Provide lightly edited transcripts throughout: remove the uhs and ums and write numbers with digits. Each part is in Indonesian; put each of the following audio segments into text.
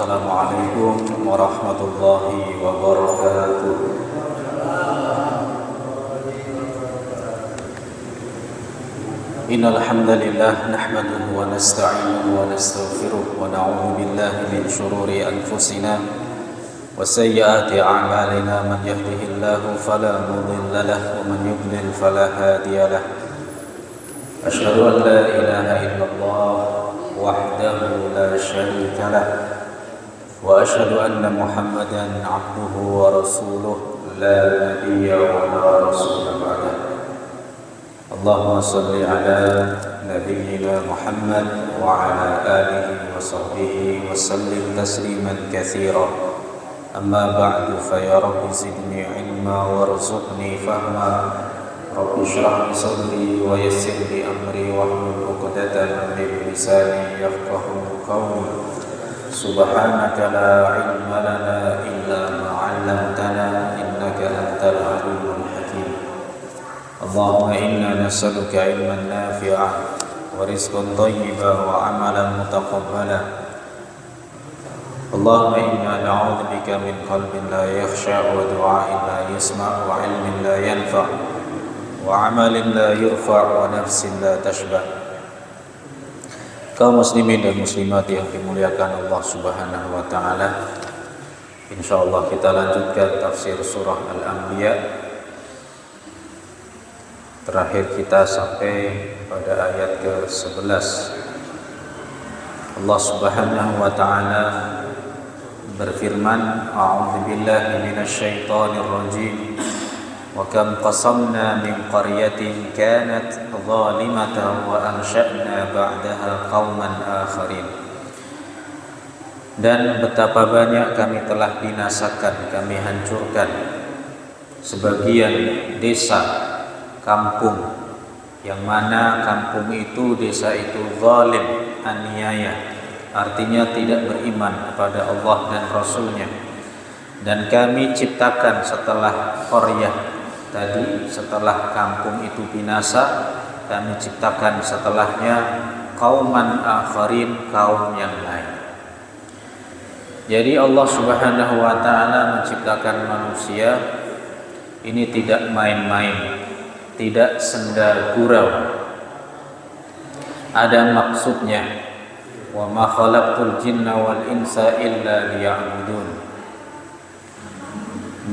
Assalamualaikum warahmatullahi wabarakatuh. Innal hamdalillah nahmaduhu wa nasta'inuhu wa nastaghfiruh wa na'udzu billahi min shururi anfusina wa sayyiati a'malina. Man yahdihillahu fala mudilla lahu wa man yudlil fala hadiya lahu. Asyhadu an la ilaha illallah wahdahu la syarika lah wa asyhadu anna Muhammadan abduhu wa rasuluh la nabiyya wa la rasula ba'dah. Allahumma salli ala nabiyyina Muhammad wa ala alihi wa sahbihi wa sallim tasliman katsira. Amma ba'du, fa ya rabbi zidni ilma warzuqni fahma. Rabbi shrah li sadri wa yassir li amri wahlul 'uqdatam min lisani yafqahu qawli. Subhanaka la ilma lana illa ma 'allamtana innaka antal alimul hakim. Allahumma inna nas'aluka ilman nafi'an wa rizqan thayyiban wa 'amalan mutaqabbalan. Allahumma inna na'udzubika min qalbin la yakhsha wa du'a'in la yasma' wa 'ilmin la yanfa' wa amalin la yurfa' wa nafsin la tashba'. Kaum muslimin dan muslimat yang dimuliakan Allah Subhanahu wa taala, insyaallah kita lanjutkan tafsir surah Al-Anbiya. Terakhir kita sampai pada ayat ke-11. Allah Subhanahu wa taala berfirman, a'udzu billahi minasyaitonir rajim. Wa kam qasamna min qaryatin kanat zalimatan wa ansha'na ba'daha qauman akharin. Dan betapa banyak kami telah binasakan, kami hancurkan sebagian desa, kampung, yang mana kampung itu, desa itu zalim, aniaya, artinya tidak beriman kepada Allah dan Rasulnya. Dan kami ciptakan setelah qaryah tadi, setelah kampung itu binasa, kami ciptakan setelahnya kauman akharin, kaum yang lain. Jadi Allah Subhanahu wa taala menciptakan manusia ini tidak main-main, tidak senda gurau. Ada maksudnya. Wa ma khalaqtul jinna wal insa illa liya'budun.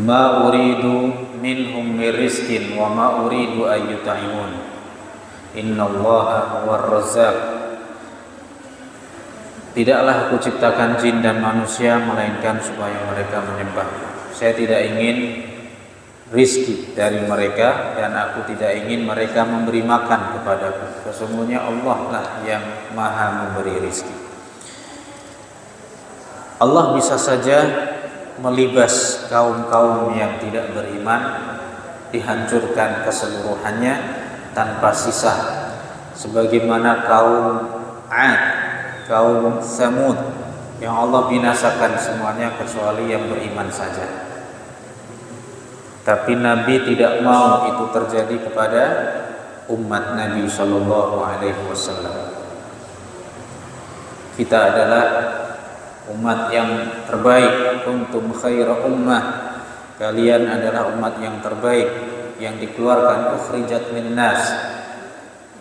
Ma uridu minhum min rizqin wa ma uridu an yut'imun. Innallaha huwar razzaq. Tidaklah aku ciptakan jin dan manusia melainkan supaya mereka menyembah. Saya tidak ingin rizki dari mereka dan aku tidak ingin mereka memberi makan kepadaku. Sesungguhnya Allah lah yang maha memberi rizki. Allah bisa saja melibas kaum-kaum yang tidak beriman, dihancurkan keseluruhannya tanpa sisa, sebagaimana kaum 'Ad, kaum Tsamud yang Allah binasakan semuanya kecuali yang beriman saja. Tapi Nabi tidak mau itu terjadi kepada umat Nabi sallallahu alaihi wasallam. Kita adalah umat yang terbaik, kuntum khaira ummah, kalian adalah umat yang terbaik yang dikeluarkan, ukhrijat linnas,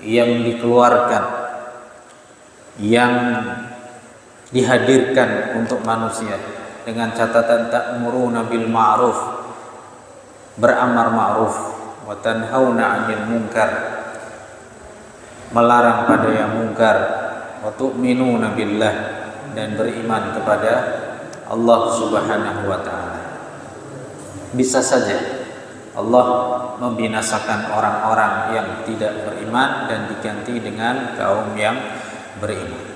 yang dikeluarkan, yang dihadirkan untuk manusia, dengan catatan ta'muruna bil ma'ruf, beramar ma'ruf, wa tanhauna 'anil munkar, melarang pada yang mungkar, wa tu'minuna billah, dan beriman kepada Allah Subhanahu wa taala. Bisa saja Allah membinasakan orang-orang yang tidak beriman dan diganti dengan kaum yang beriman.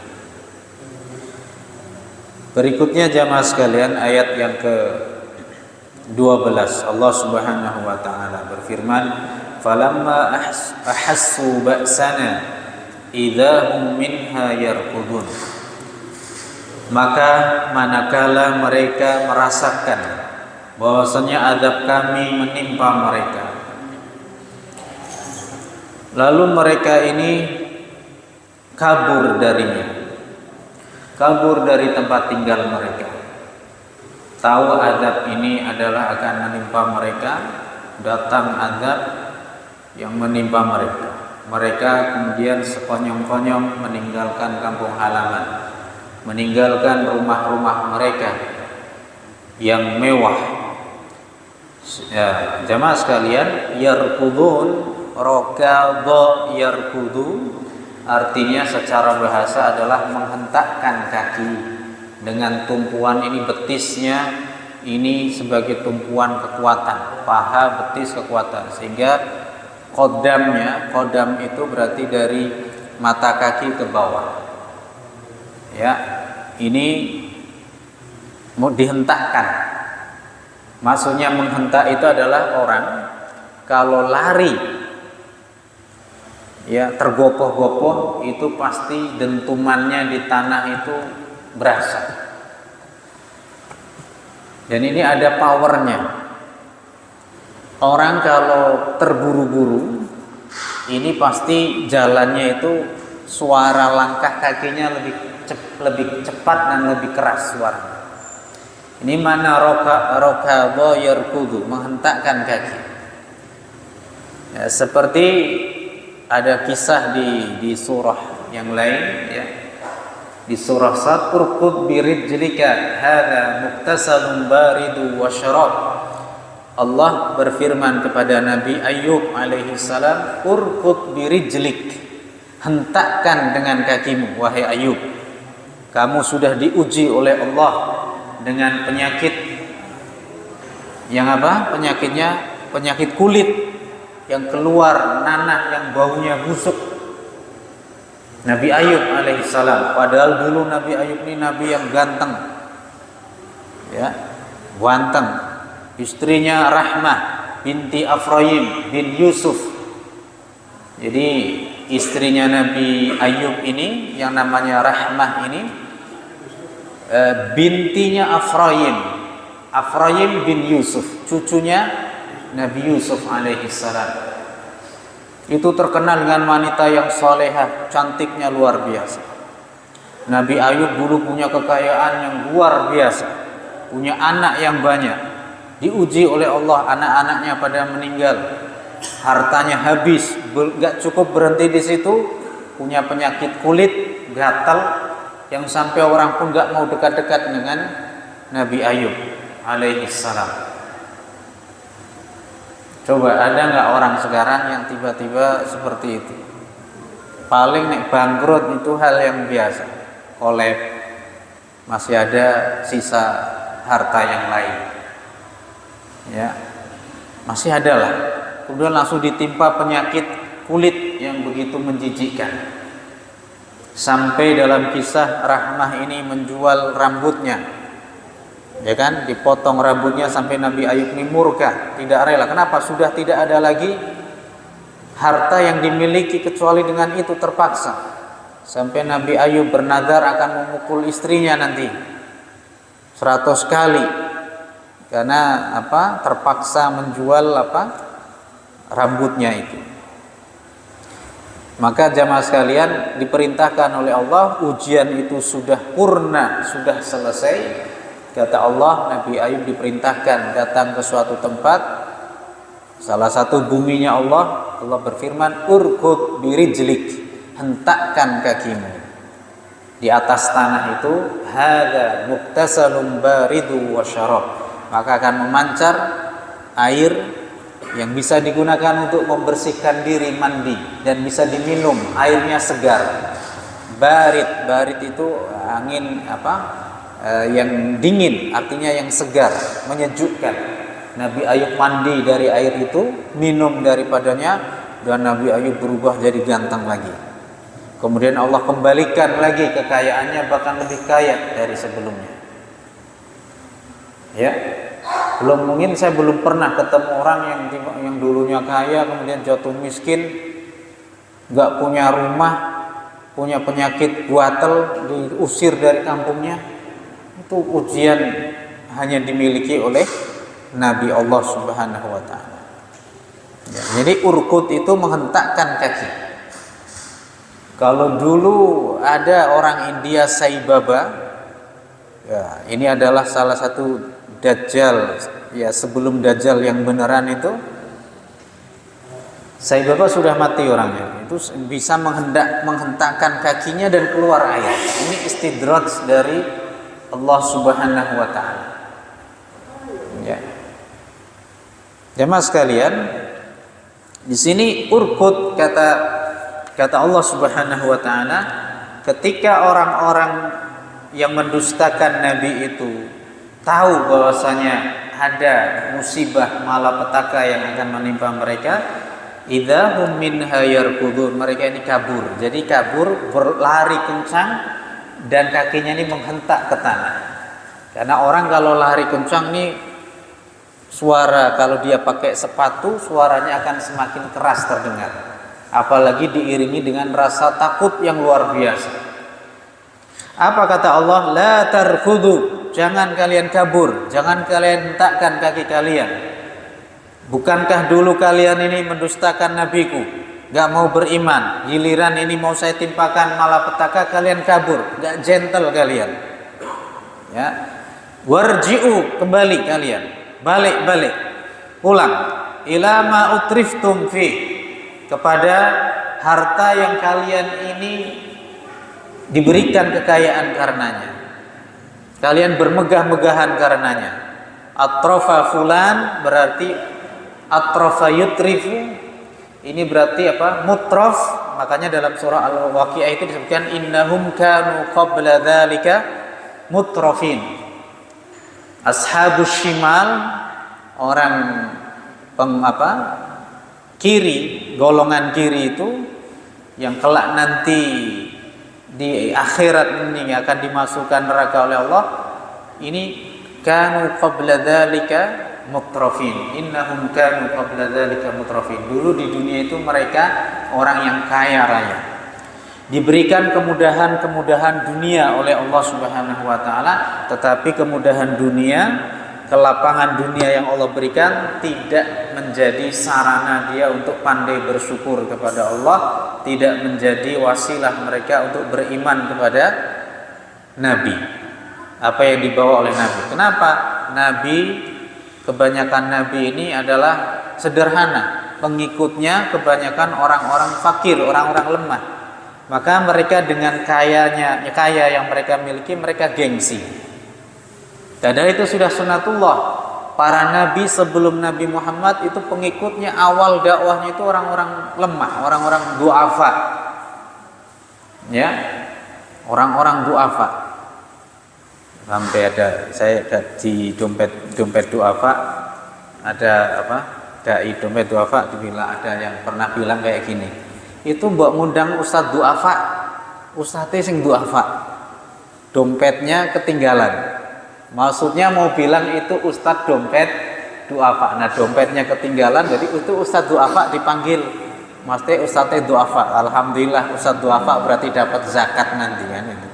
Berikutnya jamaah sekalian, ayat yang ke-12, Allah Subhanahu wa taala berfirman, falamma ahassu ba'sana idza hum minha yarqudun. Maka manakala mereka merasakan bahwasanya azab kami menimpa mereka, lalu mereka ini kabur darinya, kabur dari tempat tinggal mereka. Tahu azab ini adalah akan menimpa mereka, datang azab yang menimpa mereka. Mereka kemudian sekonyong-konyong meninggalkan kampung halaman, meninggalkan rumah-rumah mereka yang mewah. Ya, jamaah sekalian, yarkudun, rokadha yarkudu, artinya secara bahasa adalah menghentakkan kaki dengan tumpuan ini betisnya ini sebagai tumpuan kekuatan, paha betis kekuatan, sehingga kodam itu berarti dari mata kaki ke bawah. Ya, ini mau dihentakkan. Maksudnya menghentak itu adalah orang kalau lari, ya, tergopoh-gopoh itu pasti dentumannya di tanah itu berasa. Dan ini ada powernya. Orang kalau terburu-buru, ini pasti jalannya itu suara langkah kakinya lebih cepat dan lebih keras suara. Ini mana rokadha yarkudu, menghentakkan kaki. Ya, seperti ada kisah di surah yang lain, ya. Di surah Sad, urkud birijlika hadza muktasalun baridu wa syarab. Allah berfirman kepada Nabi Ayub alaihi salam, urkud birijlik, hentakkan dengan kakimu wahai Ayub. Kamu sudah diuji oleh Allah dengan penyakit yang apa? Penyakitnya penyakit kulit yang keluar nanah yang baunya busuk. Nabi Ayub alaihissalam, padahal dulu Nabi Ayub ini nabi yang ganteng, ya, ganteng. Istrinya Rahmah binti Afrayim bin Yusuf. Jadi istrinya Nabi Ayub ini yang namanya Rahmah ini bintinya Afrayim bin Yusuf, cucunya Nabi Yusuf alaihissalam. Itu terkenal dengan wanita yang salehah, cantiknya luar biasa. Nabi Ayub dulu punya kekayaan yang luar biasa, punya anak yang banyak. Diuji oleh Allah, anak-anaknya pada meninggal, hartanya habis. Gak cukup berhenti di situ, punya penyakit kulit, gatal, yang sampai orang pun gak mau dekat-dekat dengan Nabi Ayub alaihissalam. Coba ada gak orang sekarang yang tiba-tiba seperti itu? Paling nek bangkrut itu hal yang biasa, kolab, masih ada sisa harta yang lain, ya, masih ada lah. Kemudian langsung ditimpa penyakit kulit yang begitu menjijikkan. Sampai dalam kisah Rahmah ini menjual rambutnya, ya kan, dipotong rambutnya sampai Nabi Ayub ini murka, tidak rela. Kenapa? Sudah tidak ada lagi harta yang dimiliki kecuali dengan itu, terpaksa. Sampai Nabi Ayub bernazar akan memukul istrinya nanti 100 kali karena apa? Terpaksa menjual apa? Rambutnya itu. Maka jamaah sekalian, diperintahkan oleh Allah, ujian itu sudah purna, sudah selesai. Kata Allah, Nabi Ayub diperintahkan datang ke suatu tempat, salah satu buminya Allah. Allah berfirman, urkud birijlik, hentakkan kakimu. Di atas tanah itu, hadza muktasalun baridu wa syarab, maka akan memancar air yang bisa digunakan untuk membersihkan diri, mandi, dan bisa diminum, airnya segar. Barid itu angin apa? Yang dingin, artinya yang segar, menyejukkan. Nabi Ayub mandi dari air itu, minum daripadanya, dan Nabi Ayub berubah jadi ganteng lagi. Kemudian Allah kembalikan lagi kekayaannya, bahkan lebih kaya dari sebelumnya. Ya. Mungkin saya belum pernah ketemu orang yang dulunya kaya kemudian jatuh miskin, gak punya rumah, punya penyakit guatel, diusir dari kampungnya. Itu ujian hanya dimiliki oleh Nabi Allah Subhanahu wa ta'ala. Ya, jadi urkud itu menghentakkan kaki. Kalau dulu ada orang India Sai Baba, ya, ini adalah salah satu Dajjal, ya sebelum Dajjal yang beneran itu. Sai Baba sudah mati orangnya, itu bisa menghentakkan kakinya dan keluar air. Ini istidraj dari Allah Subhanahu wa taala. Ya. Jemaah sekalian, di sini urkut kata Allah Subhanahu wa taala, ketika orang-orang yang mendustakan nabi itu tahu bahwasanya ada musibah malapetaka yang akan menimpa mereka, idzahum minha yarkudun, mereka ini kabur. Jadi kabur, berlari kencang dan kakinya ini menghentak ke tanah. Karena orang kalau lari kencang nih, suara kalau dia pakai sepatu suaranya akan semakin keras terdengar, apalagi diiringi dengan rasa takut yang luar biasa. Apa kata Allah? La tarkudu, jangan kalian kabur, jangan kalian hentakkan kaki kalian. Bukankah dulu kalian ini mendustakan nabiku, gak mau beriman, giliran ini mau saya timpakan malapetaka kalian kabur, gak gentle kalian. Ya, warji'u, kembali kalian, balik pulang, ila ma utriftum fi, kepada harta yang kalian ini diberikan kekayaan karenanya, kalian bermegah-megahan karenanya. Atrofa fulan berarti atrofa yutrifu, ini berarti apa? Mutrof. Makanya dalam surah Al-Waqi'ah itu disebutkan innahum kanu qabla dzalika mutrofin. Ashabus shimal, orang kiri, golongan kiri itu yang kelak nanti di akhirat ini akan dimasukkan neraka oleh Allah, ini kanu qabla dzalika mutrafin, innahum kanu qabla dzalika mutrafin. Dulu di dunia itu mereka orang yang kaya raya, diberikan kemudahan-kemudahan dunia oleh Allah Subhanahu wa taala, tetapi kemudahan dunia, kelapangan dunia yang Allah berikan tidak menjadi sarana dia untuk pandai bersyukur kepada Allah, tidak menjadi wasilah mereka untuk beriman kepada Nabi, apa yang dibawa oleh Nabi. Kenapa? Kebanyakan Nabi ini adalah sederhana, pengikutnya kebanyakan orang-orang fakir, orang-orang lemah. Maka mereka dengan kaya yang mereka miliki, mereka gengsi. Padahal itu sudah sunatullah. Para nabi sebelum Nabi Muhammad itu pengikutnya awal dakwahnya itu orang-orang lemah, orang-orang du'afa. Ya, orang-orang du'afa. Sampai saya di dompet du'afa ada dai dompet du'afa dibilang, ada yang pernah bilang kayak gini. Itu mbok ngundang ustadz du'afa, ustadznya sing du'afa, dompetnya ketinggalan. Maksudnya mau bilang itu ustadz dompet du'afa. Nah, dompetnya ketinggalan, jadi itu ustadz du'afa dipanggil, maksudnya ustadznya du'afa. Alhamdulillah ustadz du'afa berarti dapat zakat nanti kan itu.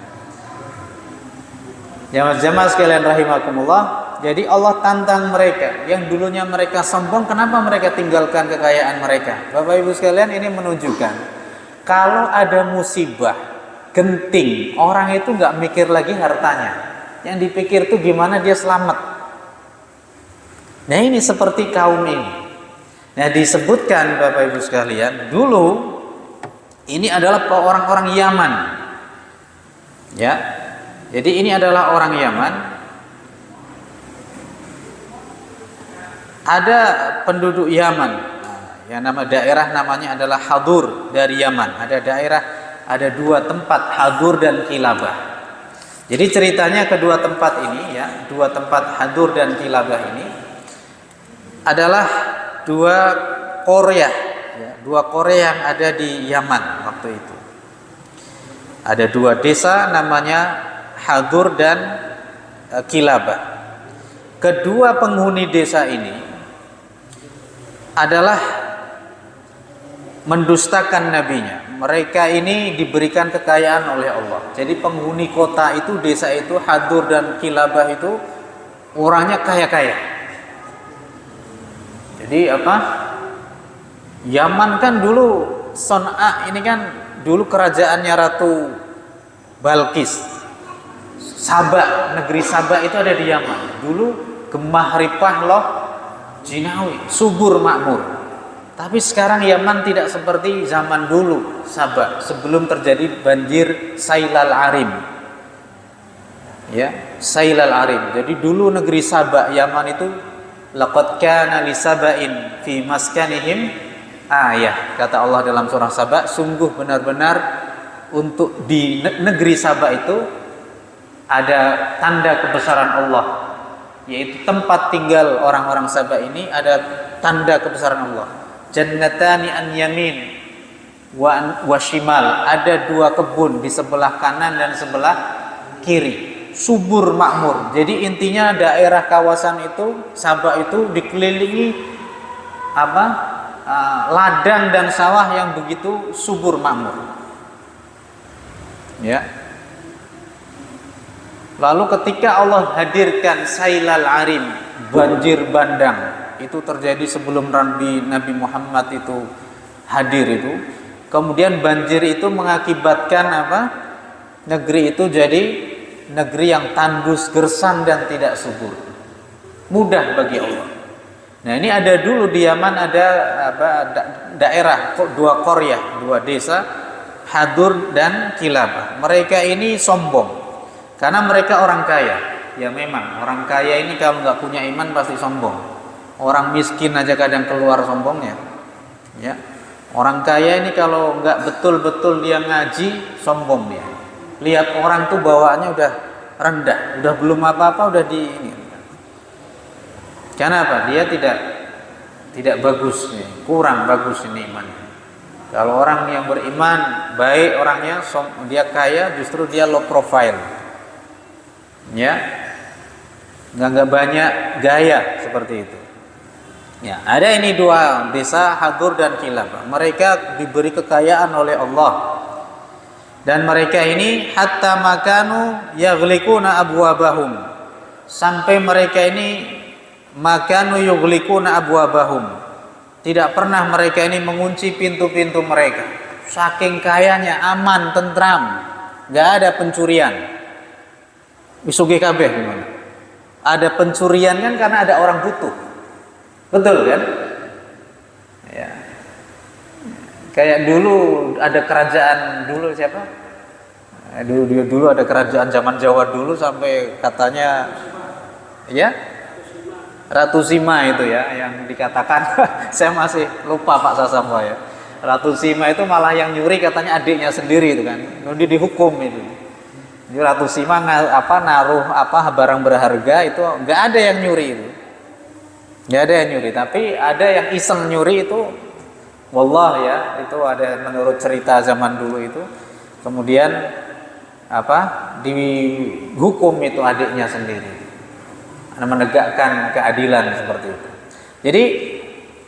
Jamaah sekalian rahimakumullah. Jadi Allah tantang mereka yang dulunya mereka sombong, kenapa mereka tinggalkan kekayaan mereka? Bapak Ibu sekalian, ini menunjukkan kalau ada musibah, genting, orang itu nggak mikir lagi hartanya, yang dipikir itu gimana dia selamat. Nah, ini seperti kaum ini. Nah, disebutkan Bapak Ibu sekalian, dulu ini adalah orang-orang Yaman. Ya. Jadi ini adalah orang Yaman. Ada penduduk Yaman, yang nama daerah namanya adalah Hadur dari Yaman. Ada dua tempat, Hadur dan Kilabah. Jadi ceritanya kedua tempat ini, ya, dua tempat Hadur dan Kilabah ini adalah dua Korea, ya, dua Korea yang ada di Yaman waktu itu. Ada dua desa namanya Hadur dan Kilabah. Kedua penghuni desa ini adalah mendustakan nabinya. Mereka ini diberikan kekayaan oleh Allah. Jadi penghuni kota itu, desa itu, Hadur dan Kilabah itu orangnya kaya-kaya. Jadi Yaman kan dulu Son'a ini kan dulu kerajaannya Ratu Balkis. Saba, negeri Saba itu ada di Yaman. Dulu gemah ripah loh jinawi, subur makmur. Tapi sekarang Yaman tidak seperti zaman dulu Saba, sebelum terjadi banjir Sailal Arim. Ya, Sailal Arim. Jadi dulu negeri Saba Yaman itu laqad kana li saba'in fi maskanihim ayah, kata Allah dalam surah Saba, sungguh benar-benar untuk di negeri Saba itu ada tanda kebesaran Allah, yaitu tempat tinggal orang-orang Saba ini ada tanda kebesaran Allah. Jannatani an yamin wa shimal, ada dua kebun di sebelah kanan dan sebelah kiri, subur makmur. Jadi intinya daerah kawasan itu Saba itu dikelilingi ladang dan sawah yang begitu subur makmur. Ya. Lalu ketika Allah hadirkan Sailal Arim, banjir bandang, itu terjadi sebelum Nabi Muhammad itu hadir itu. Kemudian banjir itu mengakibatkan negeri itu jadi negeri yang tandus, gersang dan tidak subur. Mudah bagi Allah. Nah, ini ada dulu di Yaman ada daerah, dua qaryah, dua desa, Hadur dan Kilabah. Mereka ini sombong karena mereka orang kaya. Ya memang orang kaya ini kalau nggak punya iman pasti sombong. Orang miskin aja kadang keluar sombongnya. Ya, orang kaya ini kalau nggak betul-betul dia ngaji, sombong dia. Lihat orang tuh bawaannya udah rendah, udah belum apa-apa udah di ini. Kenapa? Dia tidak bagus nih, kurang bagus ini imannya. Kalau orang yang beriman baik orangnya, dia kaya, justru dia low profile. Ya, nggak banyak gaya seperti itu. Ya, ada ini dua desa Hadur dan Kilabah. Mereka diberi kekayaan oleh Allah. Dan mereka ini hatta makanu yaghliquna abwabahum. Sampai mereka ini makanu yughliquna abwabahum. Tidak pernah mereka ini mengunci pintu-pintu mereka. Saking kayanya, aman, tentram, nggak ada pencurian. Isuge kabeh gimana? Ada pencurian kan karena ada orang butuh. Betul kan? Ya. Kayak dulu ada kerajaan dulu siapa? Dulu ada kerajaan zaman Jawa dulu sampai katanya ya Ratu Sima itu ya yang dikatakan saya masih lupa Pak Sasamwa ya. Ratu Sima itu malah yang nyuri katanya adiknya sendiri itu kan. Dia dihukum itu. Jadi Ratu Sima naruh barang berharga itu nggak ada yang nyuri itu. Nggak ada yang nyuri, tapi ada yang iseng nyuri itu. Wallah ya, itu ada menurut cerita zaman dulu itu. Kemudian dihukum itu adiknya sendiri. Menegakkan keadilan seperti itu. Jadi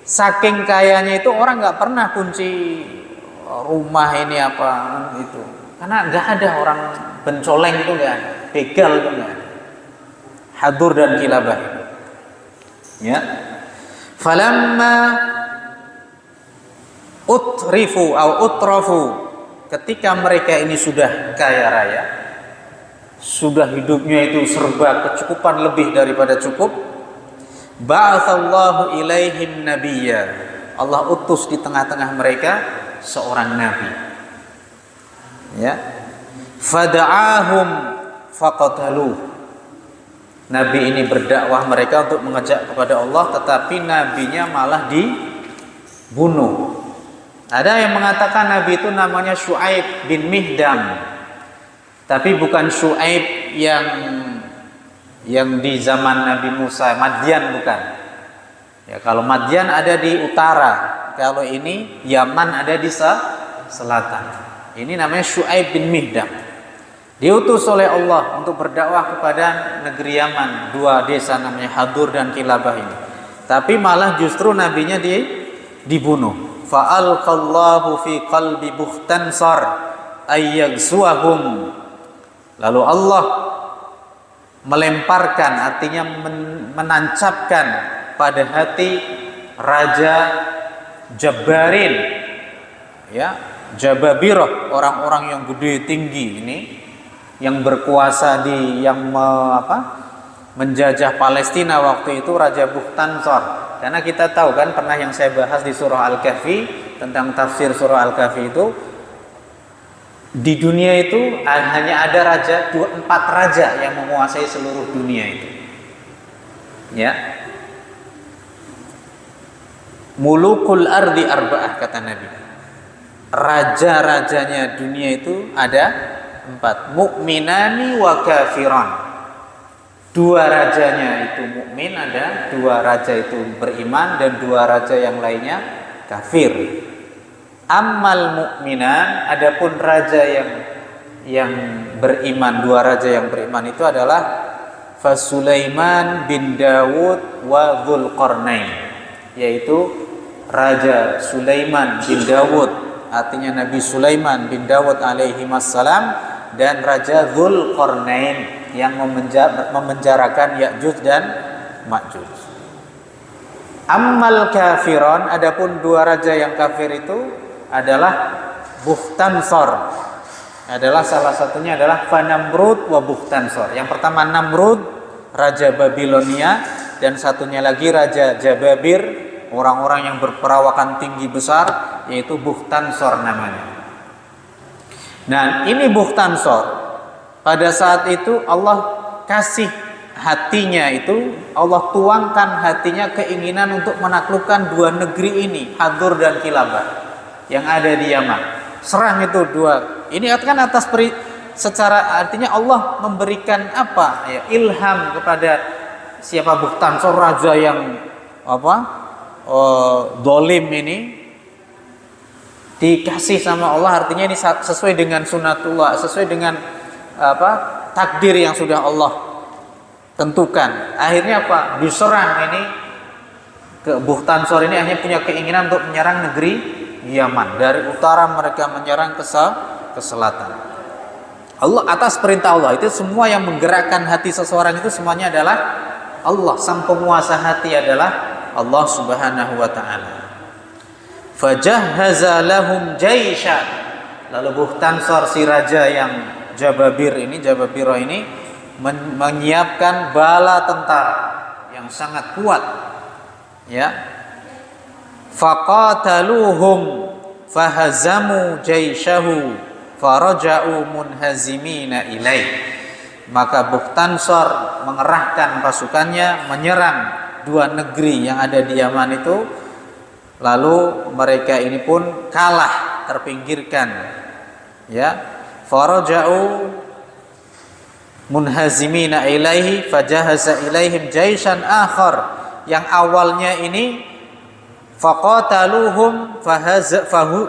saking kayanya itu orang nggak pernah kunci rumah ini itu, karena nggak ada orang pencoleng itu nggak ada, begal itu nggak ada. Hadur dan Kilabah itu. Ya, falamma utrafu, ketika mereka ini sudah kaya raya, sudah hidupnya itu serba kecukupan lebih daripada cukup, ba'atsallahu ilaihim nabiyya, Allah utus di tengah-tengah mereka seorang nabi. Ya, fada'ahum faqataluh. Nabi ini berdakwah mereka untuk mengajak kepada Allah, tetapi nabinya malah dibunuh. Ada yang mengatakan nabi itu namanya Syuaib bin Mihdam. Tapi bukan Syuaib yang di zaman Nabi Musa, Madian bukan. Ya, kalau Madian ada di utara, kalau ini Yaman ada di selatan. Ini namanya Syuaib bin Mihdam. Diutus oleh Allah untuk berdakwah kepada negeri Yaman, dua desa namanya Hadur dan Kilabah ini. Tapi malah justru nabinya dibunuh. Fa'alqallahu fi qalbi Bukhtansar ayyagzuahum. Lalu Allah melemparkan, artinya menancapkan pada hati Raja Jabbarin, ya, Jababirah, orang-orang yang gede tinggi ini yang berkuasa menjajah Palestina waktu itu, Raja Bukhtansor. Karena kita tahu kan, pernah yang saya bahas di surah Al-Kahfi tentang tafsir surah Al-Kahfi itu, di dunia itu hanya ada empat raja yang menguasai seluruh dunia itu. Ya. Mulukul ardi arba'ah, kata Nabi. Raja-rajanya dunia itu ada 4. Mukminani wa kafiran. 2 rajanya itu mukmin, ada 2 raja itu beriman, dan 2 raja yang lainnya kafir. Ammal mukminan, adapun raja yang beriman, 2 raja yang beriman itu adalah Fasulaiman bin Dawud wa Dzulqarnain, yaitu Raja Sulaiman bin Dawud, artinya Nabi Sulaiman bin Dawud alaihi wassalam, dan Raja Dzulqarnain yang memenjarakan Ya'juj dan Ma'juj. Ammal kafiron, adapun 2 raja yang kafir itu adalah Bukhtansor, adalah salah satunya adalah Namrud wa Bukhtansor. Yang pertama Namrud, raja Babilonia, dan satunya lagi Raja Jababir, orang-orang yang berperawakan tinggi besar, yaitu Bukhtansor namanya. Nah, ini Bukhtansor, pada saat itu Allah kasih hatinya itu, Allah tuangkan hatinya keinginan untuk menaklukkan 2 negeri ini, Hadur dan Kilabah, yang ada di Yaman. Serang itu 2. Ini kan atas secara, artinya Allah memberikan ilham kepada siapa, Bukhtansor, raja yang dolim ini, dikasih sama Allah. Artinya ini sesuai dengan sunatullah, sesuai dengan takdir yang sudah Allah tentukan. Akhirnya diserang ini ke Bukhtansor ini, hanya punya keinginan untuk menyerang negeri Yaman. Dari utara mereka menyerang ke selatan. Allah, atas perintah Allah, itu semua yang menggerakkan hati seseorang itu semuanya adalah Allah. Sang penguasa hati adalah Allah Subhanahu wa taala. Fajahhaza lahum jaishan. Lalu Bukhtansor, si raja yang Jababirah ini menyiapkan bala tentara yang sangat kuat. Ya. Faqataluhum fahazamu jaishahu faraja'u munhazimina ilaih. Maka Bukhtansor mengerahkan pasukannya menyerang 2 negeri yang ada di Yaman itu, lalu mereka ini pun kalah, terpinggirkan. Ya, faraja'u munhazimina ilaihi fajahaza ilaihim jaishan akhar. Yang awalnya ini faqataluhum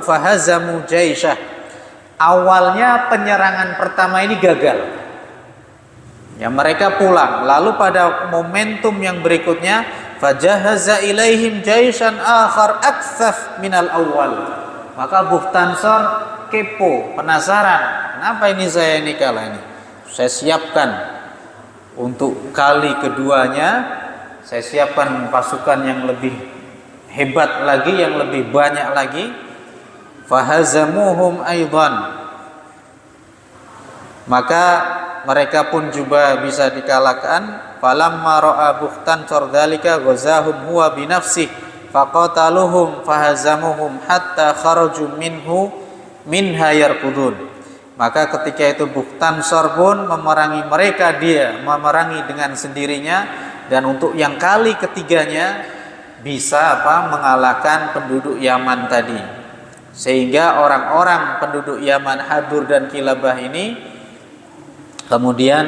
fahazamu jaishah. Awalnya penyerangan pertama ini gagal. Ya, mereka pulang. Lalu pada momentum yang berikutnya, fajahaza ilaihim jaishan akhar aktsaf minal awal. Maka Bukhtansor kepo, penasaran, kenapa ini saya ini kalah ini? Saya siapkan untuk kali keduanya, saya siapkan pasukan yang lebih hebat lagi, yang lebih banyak lagi. Fahazamuhum aidan, maka mereka pun juga bisa dikalahkan. Falamma ra'a Bukhtansor dzalika ghazahum huwa binafsihi faqataluhum fahazamuhum hatta kharaju minha yarkudun. Maka ketika itu Bukhtansor pun memerangi mereka, dia memerangi dengan sendirinya, dan untuk yang kali ketiganya bisa mengalahkan penduduk Yaman tadi. Sehingga orang-orang penduduk Yaman Hadur dan Kilabah ini kemudian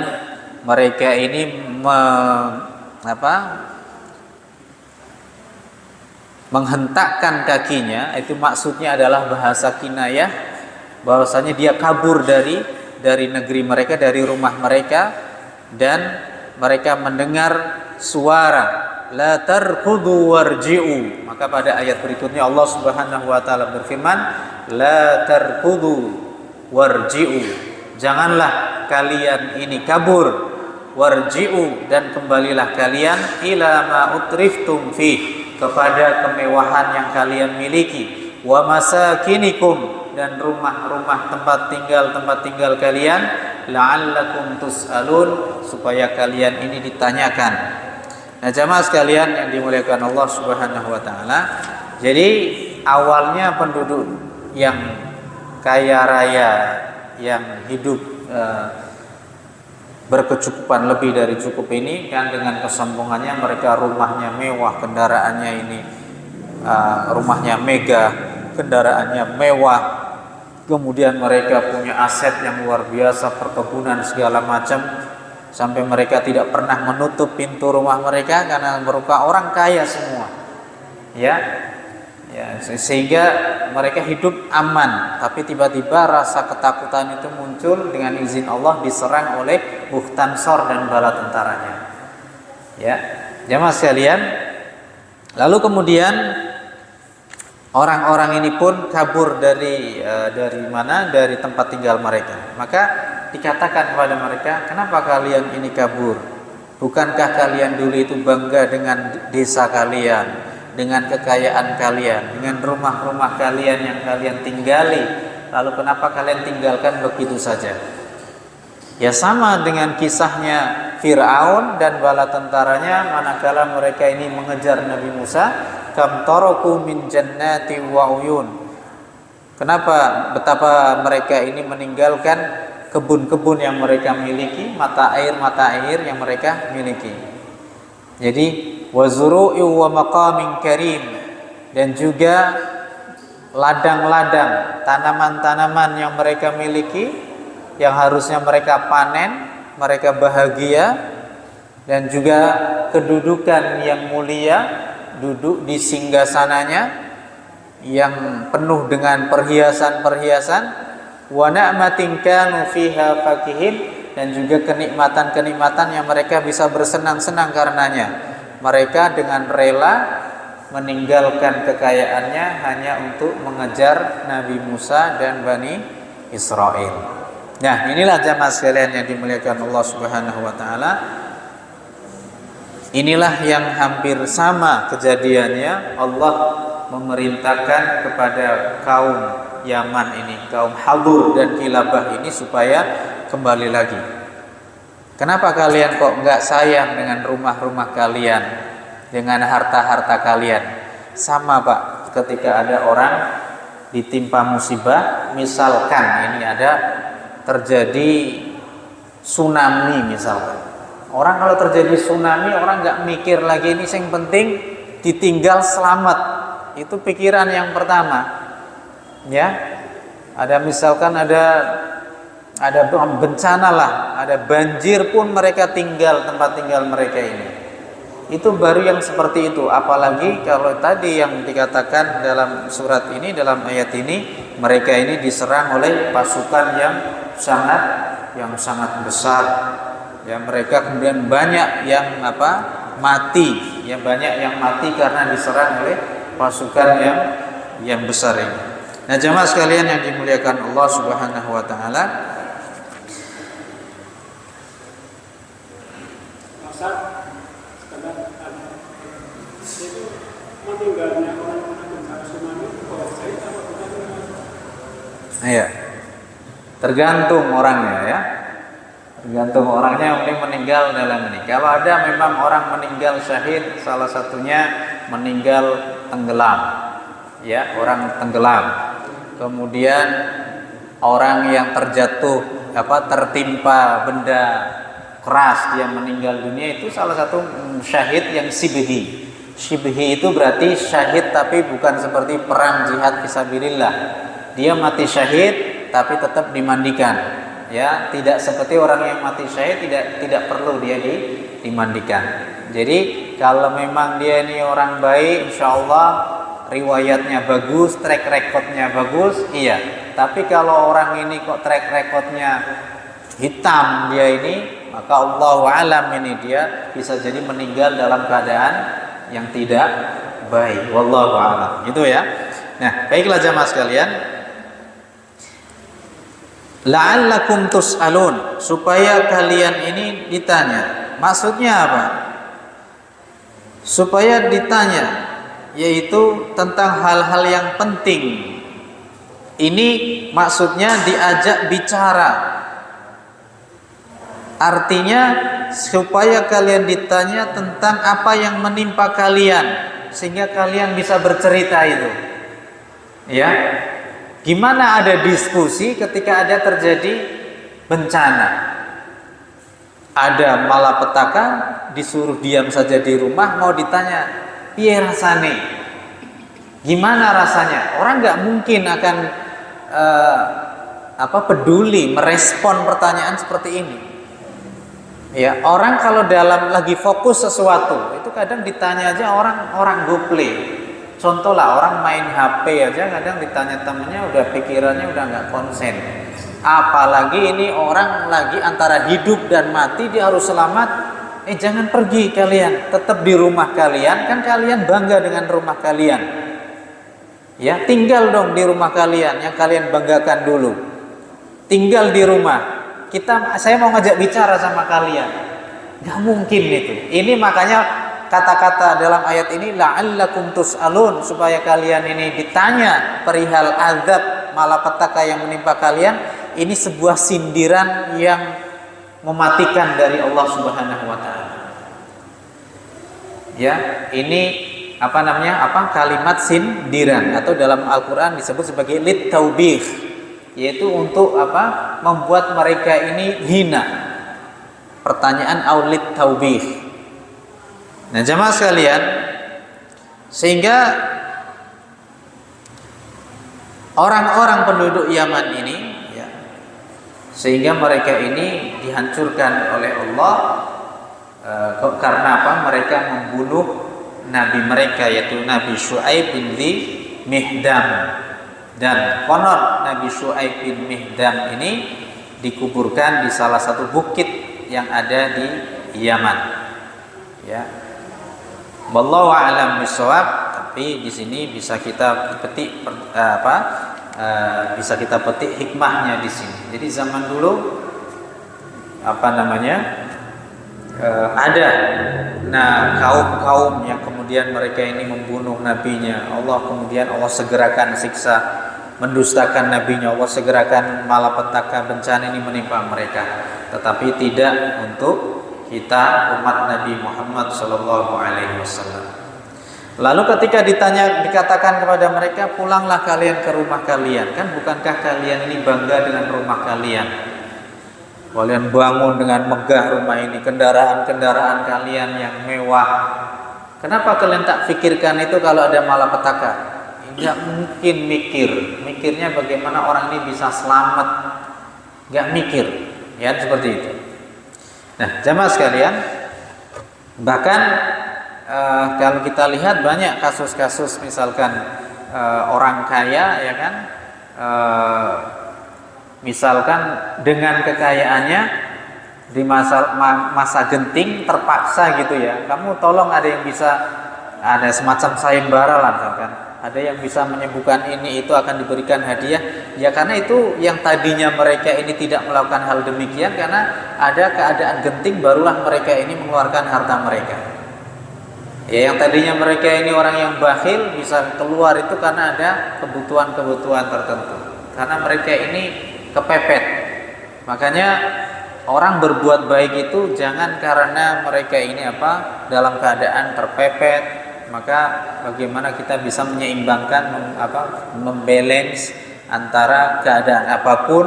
mereka ini menghentakkan kakinya. Itu maksudnya adalah bahasa kinayah, bahwasanya dia kabur dari negeri mereka, dari rumah mereka, dan mereka mendengar suara la tarkudu warji'u. Maka pada ayat berikutnya Allah Subhanahu wa taala berfirman, la tarkudu warji'u, janganlah kalian ini kabur, warji'u, dan kembalilah kalian ila ma utriftum fi, kepada kemewahan yang kalian miliki, wa masakinikum, dan rumah-rumah tempat tinggal kalian, la'allakum tus'alun, supaya kalian ini ditanyakan. Nah, jamaah sekalian yang dimuliakan Allah Subhanahu wa taala, jadi awalnya penduduk yang kaya raya, yang hidup berkecukupan lebih dari cukup ini, kan dengan kesombongannya mereka rumahnya mewah, kendaraannya ini rumahnya mega, kendaraannya mewah, kemudian mereka punya aset yang luar biasa, perkebunan segala macam, sampai mereka tidak pernah menutup pintu rumah mereka karena merupakan orang kaya semua, ya, sehingga mereka hidup aman. Tapi tiba-tiba rasa ketakutan itu muncul dengan izin Allah, diserang oleh Bukhtansor dan bala tentaranya, ya, jamaah sekalian. Lalu kemudian orang-orang ini pun kabur dari mana? Dari tempat tinggal mereka. Maka dikatakan kepada mereka, kenapa kalian ini kabur? Bukankah kalian dulu itu bangga dengan desa kalian, dengan kekayaan kalian, dengan rumah-rumah kalian yang kalian tinggali? Lalu kenapa kalian tinggalkan begitu saja? Ya, sama dengan kisahnya Fir'aun dan bala tentaranya manakala mereka ini mengejar Nabi Musa, kam taraku min jannati wa uyun. Betapa mereka ini meninggalkan kebun-kebun yang mereka miliki, mata air yang mereka miliki. Jadi wazuru'i wa maqamin karim, dan juga ladang-ladang, tanaman-tanaman yang mereka miliki, yang harusnya mereka panen, mereka bahagia, dan juga kedudukan yang mulia, duduk di singgasananya yang penuh dengan perhiasan-perhiasan, wa na'matin kanu fiha fakihin, dan juga kenikmatan-kenikmatan yang mereka bisa bersenang-senang karenanya. Mereka dengan rela meninggalkan kekayaannya hanya untuk mengejar Nabi Musa dan Bani Israel. Nah, inilah jamaah sekalian yang dimuliakan Allah Subhanahu wa taala. Inilah yang hampir sama kejadiannya. Allah memerintahkan kepada kaum Yaman ini, kaum Hadur dan Kilabah ini, supaya kembali lagi. Kenapa kalian kok enggak sayang dengan rumah-rumah kalian, dengan harta-harta kalian? Sama Pak, ketika ada orang ditimpa musibah, misalkan ini ada terjadi tsunami misalkan. Orang kalau terjadi tsunami, orang nggak mikir lagi ini, yang penting ditinggal selamat. Itu pikiran yang pertama. Ya, misalkan ada bencana lah, ada banjir pun mereka tinggal tempat tinggal mereka ini. Itu baru yang seperti itu. Apalagi kalau tadi yang dikatakan dalam surat ini, dalam ayat ini, mereka ini diserang oleh pasukan yang sangat besar, ya, mereka kemudian banyak yang mati, ya, banyak yang mati karena diserang oleh pasukan yang besar ini. Nah, jemaah sekalian yang dimuliakan Allah Subhanahu wa taala, iya, tergantung orangnya, ya. Tergantung orangnya yang penting meninggal dalam ini. Kalau ada memang orang meninggal syahid, salah satunya meninggal tenggelam, ya, orang tenggelam. Kemudian orang yang tertimpa benda keras, dia meninggal dunia, itu salah satu syahid yang sibhi. Sibhi itu berarti syahid tapi bukan seperti perang jihad fisabilillah. Dia mati syahid tapi tetap dimandikan, ya, tidak seperti orang yang mati syahid tidak perlu dia dimandikan. Jadi kalau memang dia ini orang baik, insyaallah riwayatnya bagus, track recordnya bagus, iya. Tapi kalau orang ini kok track recordnya hitam dia ini, maka Allahu alam, ini dia bisa jadi meninggal dalam keadaan yang tidak baik. Wallahu a'lam. Gitu ya. Nah, baiklah jamaah sekalian. La'allakum tus'alun, supaya kalian ini ditanya. Maksudnya apa? Supaya ditanya. yaitu tentang hal-hal yang penting. Ini maksudnya diajak bicara. Artinya supaya kalian ditanya tentang apa yang menimpa kalian, sehingga kalian bisa bercerita itu. Ya. Gimana ada diskusi ketika ada terjadi bencana? Ada malapetaka, disuruh diam saja di rumah, mau ditanya, piye rasane? Gimana rasanya? Orang nggak mungkin akan peduli merespon pertanyaan seperti ini. Ya, orang kalau dalam lagi fokus sesuatu itu kadang ditanya aja orang goplay. Contoh lah, orang main HP aja kadang ditanya temennya udah pikirannya udah nggak konsen. Apalagi ini orang lagi antara hidup dan mati, dia harus selamat. Jangan pergi kalian, tetap di rumah kalian, kan kalian bangga dengan rumah kalian. Ya, tinggal dong di rumah kalian yang kalian banggakan dulu. Tinggal di rumah. Saya mau ngajak bicara sama kalian. Gak mungkin itu. Ini makanya kata-kata dalam ayat ini la'allakum tus'alun, supaya kalian ini ditanya perihal azab malapetaka yang menimpa kalian. Ini sebuah sindiran yang mematikan dari Allah Subhanahu wa taala. Ya, ini kalimat sindiran, atau dalam Al-Qur'an disebut sebagai lit taubih, yaitu untuk membuat mereka ini hina. Pertanyaan aulit taubih. Nah, jamaah sekalian, sehingga orang-orang penduduk Yaman ini ya, sehingga mereka ini dihancurkan oleh Allah karena mereka membunuh nabi mereka, yaitu Nabi Syuaib bin Mihdam. Dan konon Nabi Syuaib bin Mihdam ini dikuburkan di salah satu bukit yang ada di Yaman. Ya. Wallahu a'lam bishawab. Tapi di sini bisa kita petik bisa kita petik hikmahnya di sini. Jadi zaman dulu ada kaum-kaum yang kemudian mereka ini membunuh nabinya Allah, kemudian Allah segerakan siksa, mendustakan nabinya Allah, segerakan malapetaka bencana ini menimpa mereka. Tetapi tidak untuk kita umat Nabi Muhammad SAW. Lalu ketika dikatakan kepada mereka, pulanglah kalian ke rumah kalian, kan bukankah kalian ini bangga dengan rumah kalian? Kalian bangun dengan megah rumah ini, kendaraan-kendaraan kalian yang mewah. Kenapa kalian tak pikirkan itu kalau ada malapetaka? Tidak mungkin mikirnya bagaimana orang ini bisa selamat. Gak mikir, ya seperti itu. Nah, jamaah sekalian, bahkan kalau kita lihat banyak kasus-kasus, misalkan orang kaya, ya kan, misalkan dengan kekayaannya di masa genting terpaksa gitu ya, kamu tolong ada yang bisa, ada semacam sayembara lah misalkan, ada yang bisa menyembuhkan ini itu akan diberikan hadiah. Ya karena itu yang tadinya mereka ini tidak melakukan hal demikian, karena ada keadaan genting barulah mereka ini mengeluarkan harta mereka. Ya, yang tadinya mereka ini orang yang bakhil bisa keluar itu karena ada kebutuhan-kebutuhan tertentu, karena mereka ini kepepet. Makanya orang berbuat baik itu jangan karena mereka ini dalam keadaan terpepet. Maka bagaimana kita bisa menyeimbangkan, membalance antara keadaan apapun,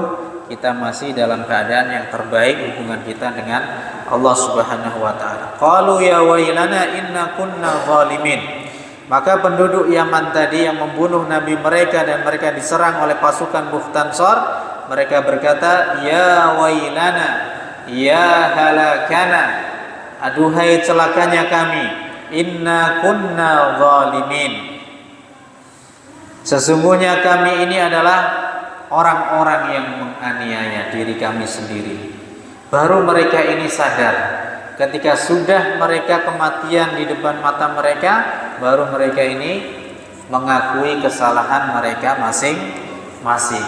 kita masih dalam keadaan yang terbaik hubungan kita dengan Allah Subhanahu wa taala. Qalu ya wailana inna kunna zalimin. Maka penduduk Yaman tadi yang membunuh nabi mereka dan mereka diserang oleh pasukan Bukhtansor, mereka berkata, ya wailana, ya halakana, aduhai celakanya kami, inna kunna zalimin. Sesungguhnya kami ini adalah orang-orang yang menganiaya diri kami sendiri. Baru mereka ini sadar. Ketika sudah mereka kematian di depan mata mereka, baru mereka ini mengakui kesalahan mereka masing-masing.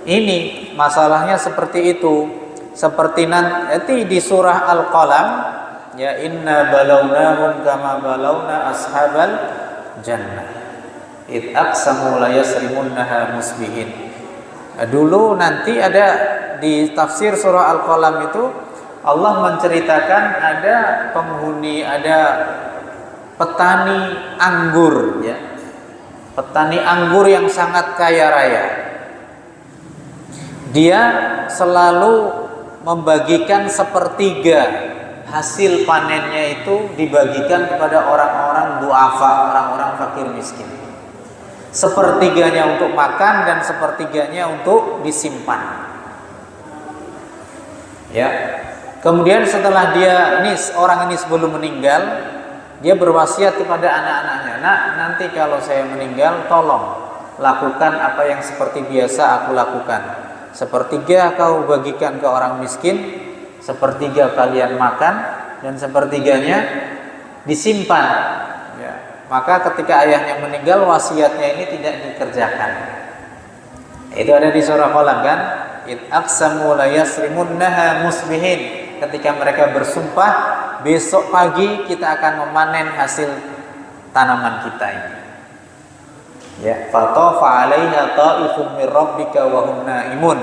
Ini masalahnya seperti itu. Seperti nanti di surah Al-Qalam, ya inna balawnahum kama balawna ashabal jannah. Id aqsamu la yasrimunnaha musbihin. Dulu nanti ada di tafsir surah Al-Qalam itu Allah menceritakan ada penghuni, ada petani anggur ya. Petani anggur yang sangat kaya raya. Dia selalu membagikan sepertiga hasil panennya itu dibagikan kepada orang-orang du'afa, orang-orang fakir miskin. Sepertiganya untuk makan dan sepertiganya untuk disimpan. Ya. Kemudian setelah orang ini sebelum meninggal, dia berwasiat kepada anak-anaknya, "Nak, nanti kalau saya meninggal tolong lakukan apa yang seperti biasa aku lakukan. Sepertiga kau bagikan ke orang miskin, sepertiga kalian makan, dan sepertiganya disimpan." Ya. Maka ketika ayahnya meninggal, wasiatnya ini tidak dikerjakan. Itu ada di surah Qalam kan? Id aqsamu la yasrimunnaha musbihin. Ketika mereka bersumpah, besok pagi kita akan memanen hasil tanaman kita ini. Ya, fatafa 'alaiha ta'ifun mir rabbika wa hum naimun.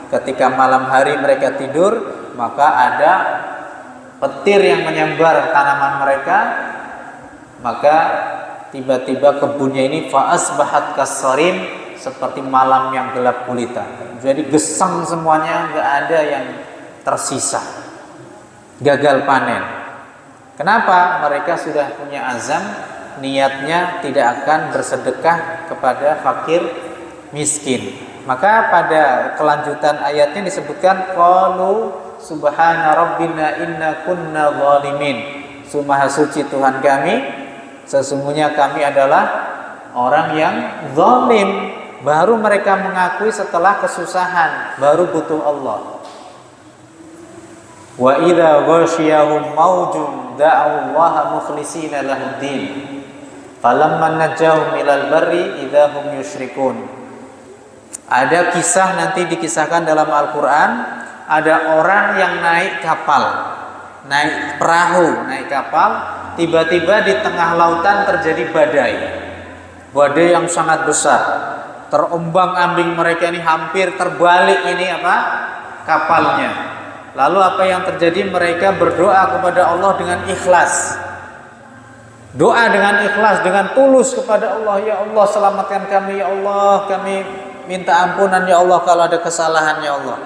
Ketika malam hari mereka tidur, maka ada petir yang menyambar tanaman mereka, maka tiba-tiba kebunnya ini fa asbahat kasarim, seperti malam yang gelap gulita. Jadi gesang semuanya, enggak ada yang tersisa. Gagal panen. Kenapa? Mereka sudah punya azam, niatnya tidak akan bersedekah kepada fakir miskin. Maka pada kelanjutan ayatnya disebutkan qalu subhana rabbina inna kunna zalimin. Maha suci Tuhan kami, sesungguhnya kami adalah orang yang zalim. Baru mereka mengakui setelah kesusahan, baru butuh Allah. Wa idza ghasyiyahum maujun da'u Allaha mukhlishina lahuddin falamma najjahum ilal barri idza hum yusyrikun. Ada kisah nanti dikisahkan dalam Al-Qur'an, ada orang yang naik kapal, naik perahu, naik kapal, tiba-tiba di tengah lautan terjadi badai. Badai yang sangat besar. Terombang-ambing mereka ini hampir terbalik ini kapalnya. Lalu apa yang terjadi? Mereka berdoa kepada Allah dengan ikhlas. Doa dengan ikhlas, dengan tulus kepada Allah. Ya Allah, selamatkan kami, ya Allah. Kami minta ampunan, ya Allah, kalau ada kesalahan, ya Allah.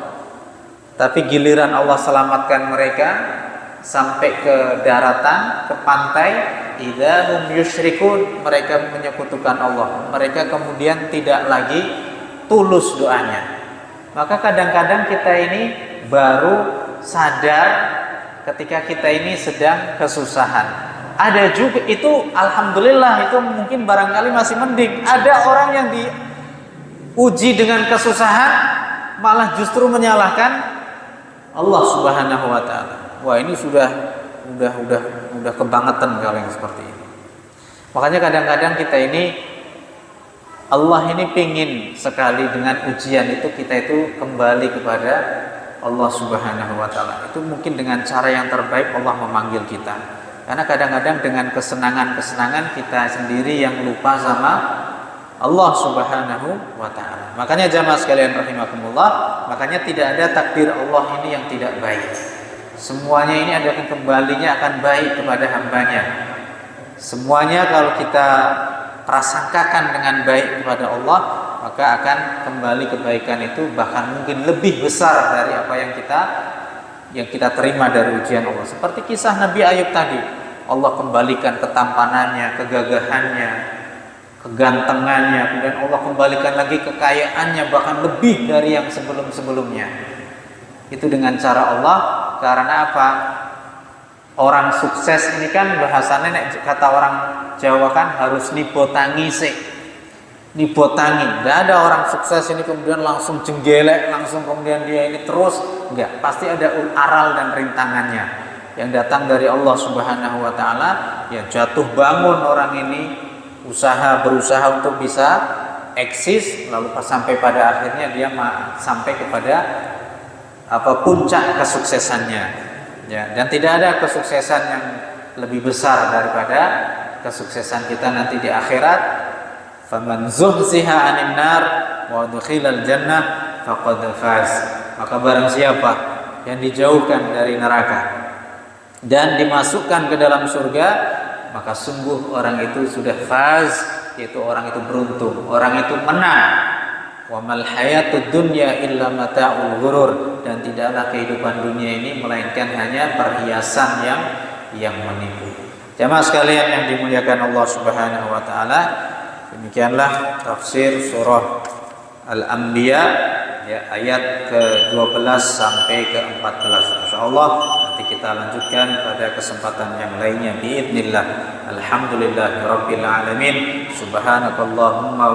Tapi giliran Allah selamatkan mereka sampai ke daratan, ke pantai, idza hum yusyrikun, mereka menyekutukan Allah. Mereka kemudian tidak lagi tulus doanya. Maka kadang-kadang kita ini baru sadar ketika kita ini sedang kesusahan. Ada juga itu, alhamdulillah, itu mungkin barangkali masih mending. Ada orang yang diuji dengan kesusahan malah justru menyalahkan Allah Subhanahu wa taala. Wah, ini sudah kebangetan kalau yang seperti ini. Makanya kadang-kadang kita ini, Allah ini pingin sekali dengan ujian itu kita itu kembali kepada Allah Subhanahu wa taala. Itu mungkin dengan cara yang terbaik Allah memanggil kita. Karena kadang-kadang dengan kesenangan-kesenangan kita sendiri yang lupa sama Allah Subhanahu wa taala. Makanya jamaah sekalian rahimakumullah, makanya tidak ada takdir Allah ini yang tidak baik. Semuanya ini ada kembalinya akan baik kepada hambanya. Semuanya kalau kita prasangkakan dengan baik kepada Allah, maka akan kembali kebaikan itu bahkan mungkin lebih besar dari apa yang kita terima dari ujian Allah. Seperti kisah Nabi Ayub tadi, Allah kembalikan ketampanannya, kegagahannya, kegantengannya, kemudian Allah kembalikan lagi kekayaannya bahkan lebih dari yang sebelum-sebelumnya. Itu dengan cara Allah. Karena apa? Orang sukses ini kan bahasanya, kata orang Jawa kan, harus nibotangi sih. Nibotangi. Tidak ada orang sukses ini kemudian langsung jenggelek, langsung kemudian dia ini terus. Enggak, pasti ada aral dan rintangannya yang datang dari Allah Subhanahu wa taala. Ya, jatuh bangun orang ini, berusaha untuk bisa eksis, lalu sampai pada akhirnya dia sampai kepada puncak kesuksesannya. Ya, dan tidak ada kesuksesan yang lebih besar daripada kesuksesan kita nanti di akhirat. Faman zuhziha 'anil nar wa udkhilal jannah faqad faz. Maka barang siapa yang dijauhkan dari neraka dan dimasukkan ke dalam surga, maka sungguh orang itu sudah faz, yaitu orang itu beruntung, orang itu menang. Wa mal hayatud dunya illa mata'ul ghurur, dan tidaklah kehidupan dunia ini melainkan hanya perhiasan yang menipu. Jamaah sekalian yang dimuliakan Allah Subhanahu wa taala, demikianlah tafsir surah Al-Anbiya ya, ayat ke-12 sampai ke-14. Insyaallah nanti kita lanjutkan pada kesempatan yang lainnya biidznillah. Alhamdulillahirabbil alamin. Subhanakallahumma